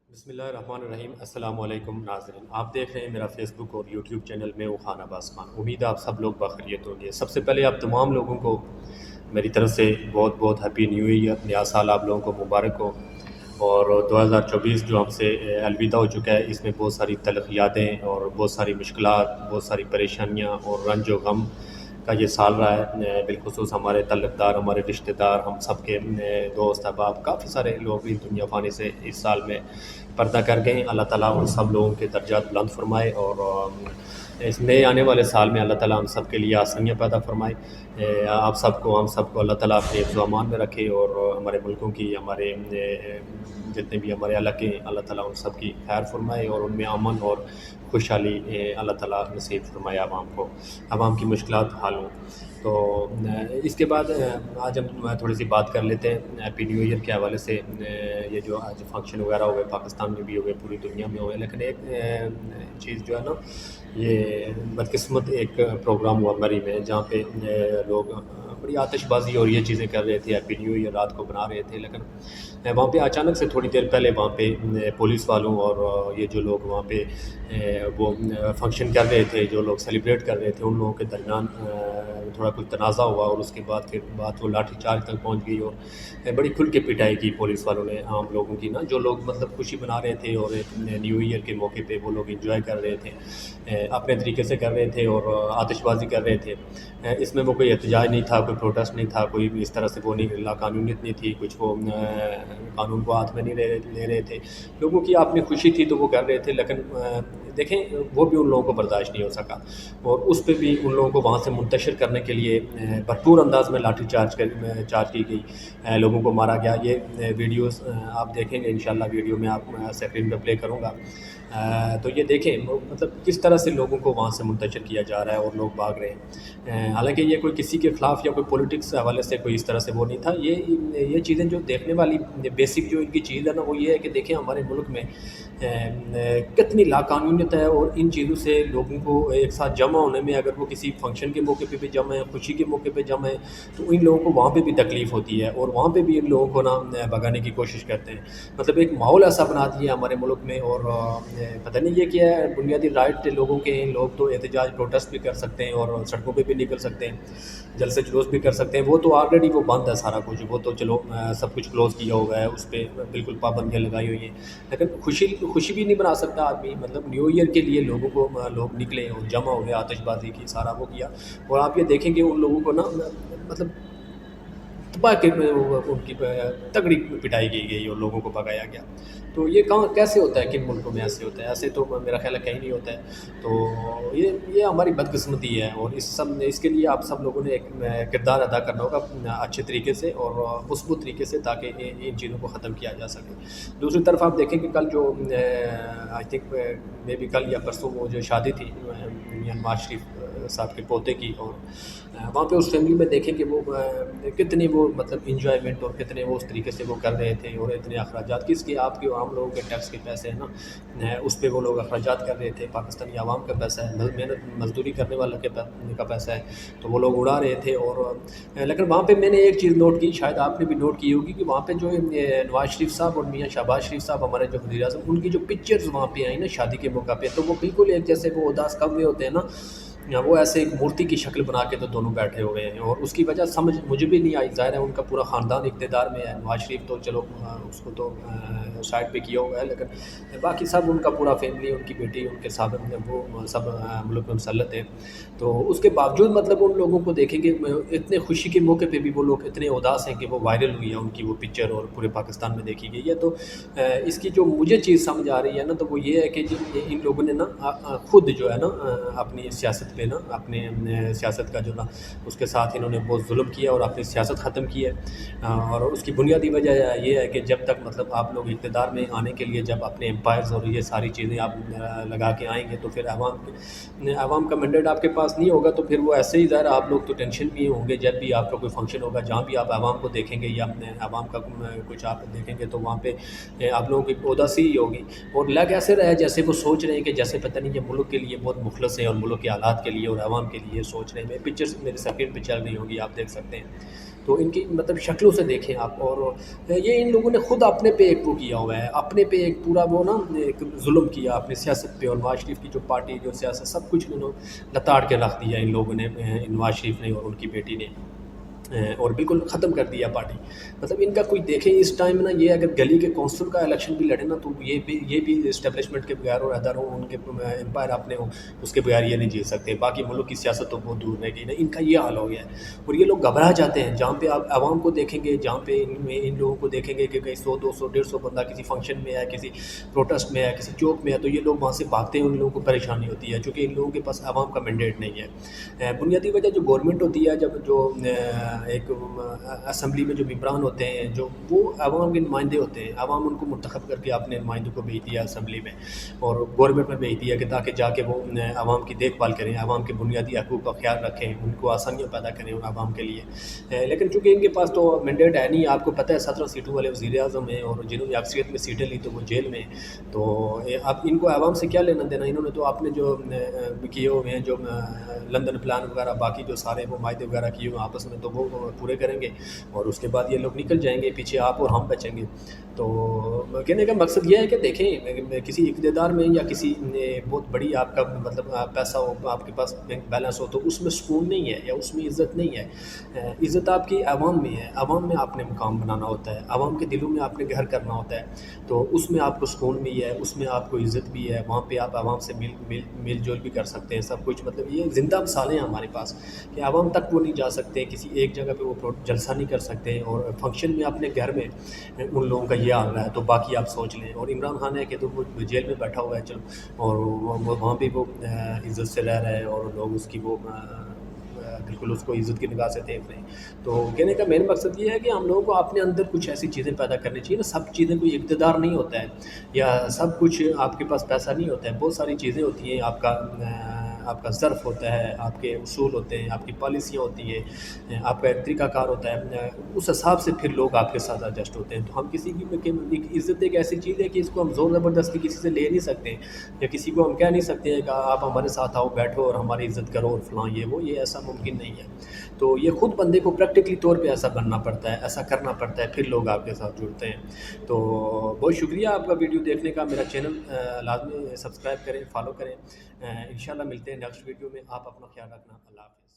بسم اللہ الرحمن الرحیم۔ السلام علیکم ناظرین، آپ دیکھ رہے ہیں میرا فیس بک اور یوٹیوب چینل میں خان عباس خان۔ امید ہے آپ سب لوگ بخیریت ہوں گے۔ سب سے پہلے آپ تمام لوگوں کو میری طرف سے بہت بہت ہیپی نیو ایئر، نیا سال آپ لوگوں کو مبارک ہو۔ اور 2024 جو ہم سے الوداع ہو چکا ہے، اس میں بہت ساری تلخ یادیں اور بہت ساری مشکلات، بہت ساری پریشانیاں اور رنج و غم کا یہ سال رہا ہے۔ بالخصوص ہمارے تعلق دار، ہمارے رشتہ دار، ہم سب کے دوست احباب، کافی سارے لوگ بھی دنیا فانی سے اس سال میں پردہ کر گئے ہیں۔ اللہ تعالیٰ ان سب لوگوں کے درجات بلند فرمائے اور اس نئے آنے والے سال میں اللہ تعالیٰ ہم سب کے لیے آسانیاں پیدا فرمائے۔ آپ سب کو، ہم سب کو اللہ تعالیٰ اپنے حفظ و امان میں رکھے اور ہمارے ملکوں کی، ہمارے جتنے بھی ہمارے علاقے ہیں، اللہ تعالیٰ ان سب کی خیر فرمائے اور ان میں امن اور خوشحالی اللہ تعالیٰ نصیب فرمائے عوام کو، عوام کی مشکلات حل ہوں۔ تو اس کے بعد آج ہم تھوڑی سی بات کر لیتے ہیں ہیپی نیو ایئر کے حوالے سے۔ یہ جو آج فنکشن وغیرہ ہو گئے، پاکستان میں بھی ہو گئے، پوری دنیا میں ہو گئے، لیکن ایک چیز جو ہے نا، یہ بدقسمت ایک پروگرام ہوا مری میں، جہاں پہ لوگ بڑی آتش بازی اور یہ چیزیں کر رہے تھے، ہیپی نیو ایئر رات کو بنا رہے تھے، لیکن وہاں پہ اچانک سے تھوڑی دیر پہلے وہاں پہ پولیس والوں اور یہ جو لوگ وہاں پہ وہ فنکشن کر رہے تھے، جو لوگ سیلیبریٹ کر رہے تھے، ان لوگوں کے درمیان تھوڑا کچھ تنازع ہوا اور اس کے بعد پھر بات وہ لاٹھی چارج تک پہنچ گئی اور بڑی کھل کے پٹائی کی پولیس والوں نے عام لوگوں کی نا، جو لوگ مطلب خوشی منا رہے تھے اور ایک نیو ایئر کے موقع پہ وہ لوگ انجوائے کر رہے تھے، اپنے طریقے سے کر رہے تھے اور آتش بازی کر رہے تھے۔ اس میں وہ کوئی احتجاج نہیں تھا، کوئی پروٹیسٹ نہیں تھا، کوئی بھی اس طرح سے وہ نہیں، لا قانونیت نہیں تھی، کچھ وہ قانون کو ہاتھ میں نہیں لے رہے تھے، لوگوں کی اپنی خوشی تھی تو وہ کر رہے تھے، لیکن دیکھیں وہ بھی ان لوگوں کو برداشت نہیں ہو سکا اور اس پہ بھی ان لوگوں کو وہاں سے منتشر کرنے کے لیے بھرپور انداز میں لاٹھی چارج کی گئی، لوگوں کو مارا گیا۔ یہ ویڈیوز آپ دیکھیں گے انشاءاللہ، ویڈیو میں آپ اسکرین پہ پلے کروں گا، تو یہ دیکھیں مطلب کس طرح سے لوگوں کو وہاں سے منتشر کیا جا رہا ہے اور لوگ بھاگ رہے ہیں۔ حالانکہ یہ کوئی کسی کے خلاف یا کوئی پولیٹکس کے حوالے سے کوئی اس طرح سے وہ نہیں تھا، یہ چیزیں جو دیکھنے والی بیسک جو ان کی چیز ہے نا، وہ یہ ہے کہ دیکھیں ہمارے ملک میں کتنی لاقانونیت ہے اور ان چیزوں سے لوگوں کو ایک ساتھ جمع ہونے میں، اگر وہ کسی فنکشن کے موقع پہ بھی جمع ہیں، خوشی کے موقع پہ جمع ہیں، تو ان لوگوں کو وہاں پہ بھی تکلیف ہوتی ہے اور وہاں پہ بھی ان لوگوں کو نا بھگانے کی کوشش کرتے ہیں۔ مطلب ایک ماحول ایسا بنا دیا ہمارے ملک میں، اور پتہ نہیں یہ کیا ہے، بنیادی رائٹ لوگوں کے ہیں، لوگ تو احتجاج پروٹیسٹ بھی کر سکتے ہیں اور سڑکوں پہ بھی نکل سکتے ہیں، جلسے جلوس بھی کر سکتے ہیں، وہ تو آلریڈی وہ بند ہے سارا کچھ، وہ تو چلو سب کچھ کلوز کیا ہوا ہے، اس پہ بالکل پابندیاں لگائی ہوئی ہیں، لیکن خوشی بھی نہیں بنا سکتا آدمی۔ مطلب نیو ایئر کے لیے لوگ نکلے اور جمع ہو گئے، آتش بازی کی، سارا وہ کیا، اور آپ یہ دیکھیں کہ ان لوگوں کو نا مطلب تباہ کے ان کی تگڑی پٹائی کی گئی اور لوگوں کو بھگایا گیا۔ تو یہ کہاں کیسے ہوتا ہے، کن ملکوں میں ایسے ہوتا ہے؟ ایسے تو میرا خیال ہے کہیں نہیں ہوتا ہے۔ تو یہ ہماری بدقسمتی ہے اور اس کے لیے آپ سب لوگوں نے ایک کردار ادا کرنا ہوگا اچھے طریقے سے اور مثبت طریقے سے، تاکہ ان چیزوں کو ختم کیا جا سکے۔ دوسری طرف آپ دیکھیں کہ کل جو آئی تھنک مے بی کل یا پرسوں وہ جو شادی تھی میاں نواز شریف صاحب کے پوتے کی، اور وہاں پہ اس فیملی میں دیکھیں کہ وہ کتنے وہ مطلب انجوائمنٹ اور کتنے وہ اس طریقے سے وہ کر رہے تھے، اور اتنے اخراجات کس کے، آپ کے عام لوگوں کے ٹیکس کے پیسے ہیں نا، اس پہ وہ لوگ اخراجات کر رہے تھے، پاکستانی عوام کا پیسہ ہے، محنت مزدوری کرنے والا کا پیسہ ہے، تو وہ لوگ اڑا رہے تھے۔ اور لیکن وہاں پہ میں نے ایک چیز نوٹ کی، شاید آپ نے بھی نوٹ کی ہوگی، کہ وہاں پہ جو نواز شریف صاحب اور میاں شہباز شریف صاحب ہمارے جو وزیر اعظم، ان کی جو پکچرز وہاں پہ آئی نا شادی کے موقع پہ، تو وہ بالکل ایک جیسے وہ اداس کب ہوتے ہیں نا، وہ ایسے ایک مورتی کی شکل بنا کے تو دونوں بیٹھے ہوئے ہیں، اور اس کی وجہ سمجھ مجھے بھی نہیں آئی۔ ظاہر ہے ان کا پورا خاندان اقتدار میں ہے، نواز شریف تو چلو اس کو تو سائڈ پہ کیا ہوا ہے، لیکن باقی سب ان کا پورا فیملی، ان کی بیٹی، ان کے ساتھ وہ سب ملک میں مسلط ہیں۔ تو اس کے باوجود مطلب ان لوگوں کو دیکھیں کہ اتنے خوشی کے موقع پہ بھی وہ لوگ اتنے اداس ہیں کہ وہ وائرل ہوئی ہے ان کی وہ پکچر اور پورے پاکستان میں دیکھی گئی ہے۔ تو اس کی جو مجھے چیز سمجھ آ رہی ہے نا، تو وہ یہ ہے کہ ان لوگوں نے نا خود جو ہے نا اپنی سیاست پہ نا، اپنے سیاست کا جو نا اس کے ساتھ انہوں نے بہت ظلم کیا اور اپنی سیاست ختم کی ہے، اور اس کی بنیادی وجہ یہ ہے کہ جب تک مطلب آپ لوگ اقتدار میں آنے کے لیے جب اپنے امپائرز اور یہ ساری چیزیں آپ لگا کے آئیں گے، تو پھر عوام کا مینڈیٹ آپ کے پاس نہیں ہوگا، تو پھر وہ ایسے ہی ظاہر آپ لوگ تو ٹینشن بھی ہوں گے جب بھی آپ کا کوئی فنکشن ہوگا، جہاں بھی آپ عوام کو دیکھیں گے یا اپنے عوام کا کچھ آپ دیکھیں گے، تو وہاں پہ آپ لوگوں کی اداسی ہی ہوگی، اور لگ ایسے رہے جیسے وہ سوچ رہے ہیں کہ جیسے پتہ نہیں یہ ملک کے لیے بہت مخلص ہیں اور ملک کے حالات کے لیے اور عوام کے لیے سوچ رہے ہیں۔ پکچرز میرے اسکرین پہ چل رہی ہوں گی، آپ دیکھ سکتے ہیں۔ تو ان کی مطلب شکلوں سے دیکھیں آپ، اور یہ ان لوگوں نے خود اپنے پہ ایک وہ کیا ہوا ہے، اپنے پہ ایک پورا وہ نا ایک ظلم کیا اپنی سیاست پہ، اور نواز شریف کی جو پارٹی جو سیاست سب کچھ انہوں نے لتاڑ کے رکھ دیا ان لوگوں نے، نواز شریف نے اور ان کی بیٹی نے، اور بالکل ختم کر دیا پارٹی۔ مطلب ان کا کوئی دیکھیں اس ٹائم نا، یہ اگر گلی کے کونسل کا الیکشن بھی لڑے نا تو یہ بھی اسٹیبلشمنٹ کے بغیر اور ادھر ان کے امپائر اپنے ہوں اس کے بغیر یہ نہیں جیت سکتے، باقی ملک کی سیاست تو بہت دور رہ گئی نا، ان کا یہ حال ہو گیا ہے۔ اور یہ لوگ گھبرا جاتے ہیں، جہاں پہ آپ عوام کو دیکھیں گے، جہاں پہ ان لوگوں کو دیکھیں گے کہ کہیں 100 200 150 بندہ کسی فنکشن میں ہے، کسی پروٹیسٹ میں ہے، کسی چوک میں ہے، تو یہ لوگ وہاں سے بھاگتے ہیں، ان لوگوں کو پریشانی ہوتی ہے چونکہ ان لوگوں کے پاس عوام کا مینڈیٹ نہیں ہے۔ بنیادی وجہ جو گورنمنٹ ہوتی ہے، جب جو ایک اسمبلی میں جو ممبران ہوتے ہیں جو وہ عوام کے نمائندے ہوتے ہیں، عوام ان کو منتخب کر کے اپنے نمائندوں کو بھیج دیا اسمبلی میں اور گورنمنٹ میں بھیج دیا کہ تاکہ جا کے وہ عوام کی دیکھ بھال کریں، عوام کے بنیادی حقوق کا خیال رکھیں، ان کو آسانیاں پیدا کریں اور عوام کے لیے۔ لیکن چونکہ ان کے پاس تو مینڈیٹ ہے نہیں، آپ کو پتہ ہے 17 سیٹوں والے وزیر اعظم ہیں اور جنہوں نے اکثریت میں سیٹیں لی تو وہ جیل میں ہیں، تو اب ان کو عوام سے کیا لینا دینا؟ انہوں نے تو اپنے جو کیے ہوئے ہیں، جو لندن پلان وغیرہ باقی جو سارے وہ معاہدے وغیرہ کیے ہوئے آپس میں، تو وہ پورے کریں گے اور اس کے بعد یہ لوگ نکل جائیں گے، پیچھے آپ اور ہم بچیں گے۔ تو کہنے کا مقصد یہ ہے کہ دیکھیں، کسی اقتدار میں یا کسی بہت بڑی آپ کا مطلب پیسہ ہو، آپ کے پاس بینک بیلنس ہو، تو اس میں سکون نہیں ہے یا اس میں عزت نہیں ہے۔ عزت آپ کی عوام میں ہے، عوام میں آپ نے مقام بنانا ہوتا ہے، عوام کے دلوں میں آپ نے گھر کرنا ہوتا ہے، تو اس میں آپ کو سکون بھی ہے، اس میں آپ کو عزت بھی ہے، وہاں پہ آپ عوام سے مل جول بھی کر سکتے ہیں سب کچھ۔ مطلب یہ زندہ مثالیں ہیں ہمارے پاس کہ عوام تک وہ نہیں جا سکتے، کسی ایک جگہ پہ وہ جلسہ نہیں کر سکتے، اور فنکشن میں اپنے گھر میں ان لوگوں کا یہ حال رہا ہے، تو باقی آپ سوچ لیں۔ اور عمران خان ہے کہ تو وہ جیل میں بیٹھا ہوا ہے، چلو، اور وہاں پہ وہ عزت سے رہ رہا ہے اور لوگ اس کی وہ بالکل اس کو عزت کی نگاہ سے دیکھ رہے ہیں۔ تو کہنے کا مین مقصد یہ ہے کہ ہم لوگوں کو اپنے اندر کچھ ایسی چیزیں پیدا کرنی چاہیے نا، سب چیزیں کوئی اقتدار نہیں ہوتا ہے یا سب کچھ آپ کے پاس پیسہ نہیں ہوتا ہے، بہت ساری چیزیں ہوتی ہیں، آپ کا ظرف ہوتا ہے، آپ کے اصول ہوتے ہیں، آپ کی پالیسیاں ہوتی ہیں، آپ کا ایک طریقہ کار ہوتا ہے، اس حساب سے پھر لوگ آپ کے ساتھ ایڈجسٹ ہوتے ہیں۔ تو ہم کسی کی عزت ایک ایسی چیز ہے کہ اس کو ہم زور زبردستی کسی سے لے نہیں سکتے، یا کسی کو ہم کہہ نہیں سکتے ہیں کہ آپ ہمارے ساتھ آؤ، بیٹھو اور ہماری عزت کرو اور فلاں یہ ایسا ممکن نہیں ہے۔ تو یہ خود بندے کو پریکٹیکلی طور پہ ایسا بننا پڑتا ہے، ایسا کرنا پڑتا ہے، پھر لوگ آپ کے ساتھ جڑتے ہیں۔ تو بہت شکریہ آپ کا ویڈیو دیکھنے کا، میرا چینل لازمی سبسکرائب کریں، فالو کریں، انشاءاللہ ملتے ہیں نیکسٹ ویڈیو میں۔ آپ اپنا خیال رکھنا، اللہ حافظ۔